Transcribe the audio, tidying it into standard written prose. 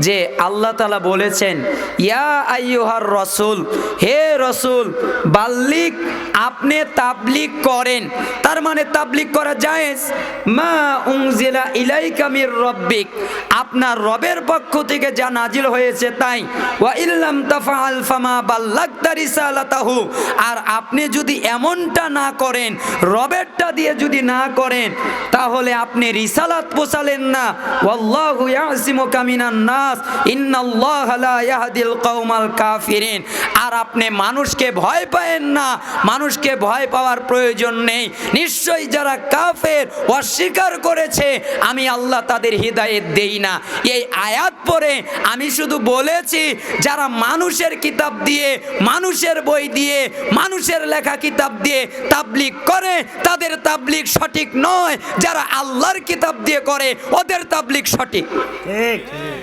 যে আল্লাহ তাআলা বলেছেন ইয়া আইয়ুহার রাসূল, হে রাসূল বাল্লিগ, আপনি তাবলীগ করেন। তার মানে তাবলীগ করা জায়েজ। মা উনজিলা ইলাইকা মির রাব্বিক, আপনার রবের পক্ষ থেকে যা নাজিল হয়েছে তাই। ওয়া ইল্লাম তাফআল ফামা বাল্লাগতা রিসালাতাহু, আর আপনি যদি এমনটা না করেন, রবেরটা দিয়ে যদি না করেন, তাহলে আপনি রিসালাত পৌঁছালেন না। ওয়াল্লাহু ইয়াসিমুকা মিনান নাস ইন্নাল্লাহা লা ইয়াহদিল কওমাল কাফিরিন। আর আপনি মানুষকে ভয় পায়েন না, মানুষকে ভয় পাওয়ার প্রয়োজন নেই। নিশ্চয়ই যারা কাফের অস্বীকার করেছে আমি আল্লাহ তাদের হিদায়াত দেই না। এই আয়াত পড়ে আমি শুধু বলেছি যারা মানুষের কিতাব দিয়ে, মানুষের বই দিয়ে, মানুষের লেখা কিতাব দিয়ে তাবলীগ করে তাদের তাবলীগ সঠিক নয়। যারা আল্লাহর কিতাব দিয়ে করে ওদের তাবলীগ সঠিক। ঠিক।